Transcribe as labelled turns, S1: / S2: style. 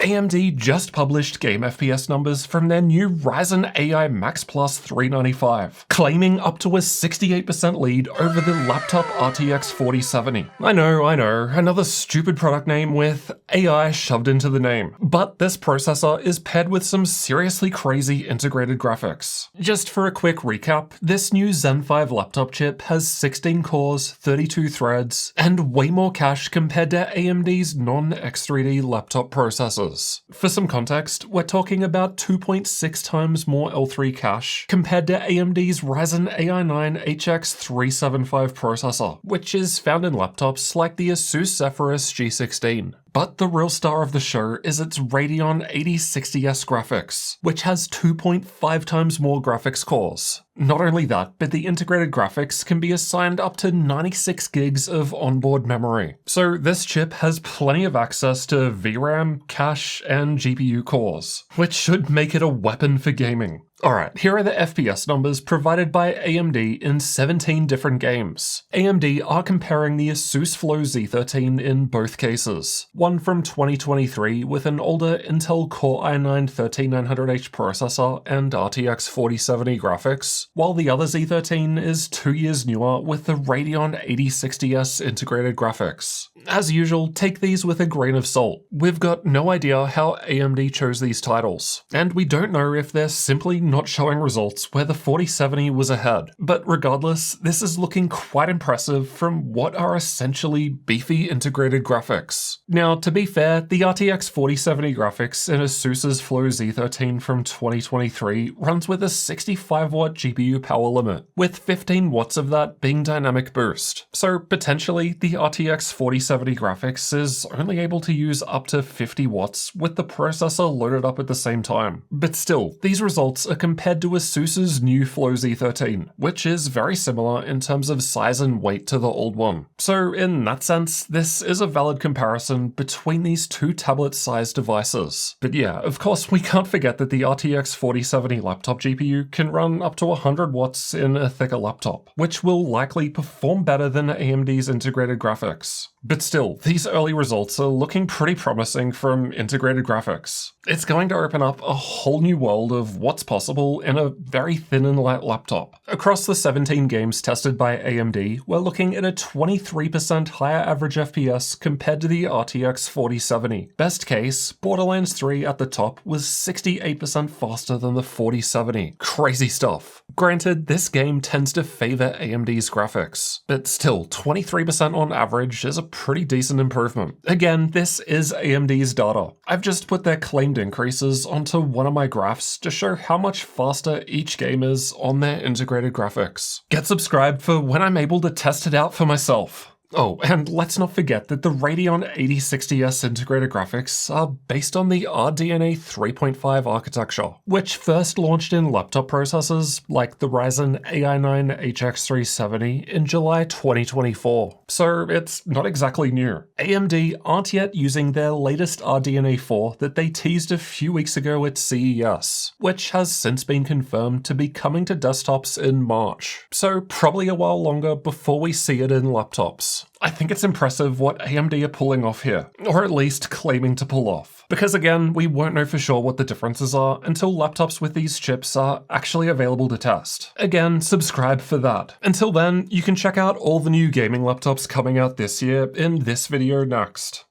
S1: AMD just published game FPS numbers from their new Ryzen AI Max Plus 395, claiming up to a 68% lead over the laptop RTX 4070. I know, another stupid product name with AI shoved into the name. But this processor is paired with some seriously crazy integrated graphics. Just for a quick recap, this new Zen 5 laptop chip has 16 cores, 32 threads, and way more cache compared to AMD's non-X3D laptop processors. For some context, we're talking about 2.6 times more L3 cache compared to AMD's Ryzen AI 9 HX375 processor, which is found in laptops like the Asus Zephyrus G16. But the real star of the show is its Radeon 8060S graphics, which has 2.5 times more graphics cores. Not only that, but the integrated graphics can be assigned up to 96 gigs of onboard memory. So this chip has plenty of access to VRAM, cache, and GPU cores, which should make it a weapon for gaming. Alright, here are the FPS numbers provided by AMD in 17 different games. AMD are comparing the Asus Flow Z13 in both cases. One from 2023 with an older Intel Core i9-13900H processor and RTX 4070 graphics, while the other Z13 is 2 years newer with the Radeon 8060S integrated graphics. As usual, take these with a grain of salt. We've got no idea how AMD chose these titles, and we don't know if they're simply not showing results where the 4070 was ahead. But regardless, this is looking quite impressive from what are essentially beefy integrated graphics. Now, to be fair, the RTX 4070 graphics in Asus's Flow Z13 from 2023 runs with a 65-watt GPU power limit, with 15 watts of that being dynamic boost. So potentially, the RTX 4070 graphics is only able to use up to 50 watts with the processor loaded up at the same time. But still, these results are compared to Asus's new Flow Z13, which is very similar in terms of size and weight to the old one. So in that sense, this is a valid comparison between these two tablet-sized devices. But yeah, of course we can't forget that the RTX 4070 laptop GPU can run up to 100 watts in a thicker laptop, which will likely perform better than AMD's integrated graphics. But still, these early results are looking pretty promising from integrated graphics. It's going to open up a whole new world of what's possible in a very thin and light laptop. Across the 17 games tested by AMD, we're looking at a 23% higher average FPS compared to the RTX 4070. Best case, Borderlands 3 at the top was 68% faster than the 4070. Crazy stuff. Granted, this game tends to favor AMD's graphics, but still, 23% on average is a pretty decent improvement. Again, this is AMD's data. I've just put their claimed increases onto one of my graphs to show how much faster each game is on their integrated graphics. Get subscribed for when I'm able to test it out for myself. Oh, and let's not forget that the Radeon 8060S integrated graphics are based on the RDNA 3.5 architecture, which first launched in laptop processors like the Ryzen AI 9 HX370 in July 2024, so it's not exactly new. AMD aren't yet using their latest RDNA 4 that they teased a few weeks ago at CES, which has since been confirmed to be coming to desktops in March, so probably a while longer before we see it in laptops. I think it's impressive what AMD are pulling off here, or at least claiming to pull off. Because again, we won't know for sure what the differences are until laptops with these chips are actually available to test. Again, subscribe for that. Until then, you can check out all the new gaming laptops coming out this year in this video next.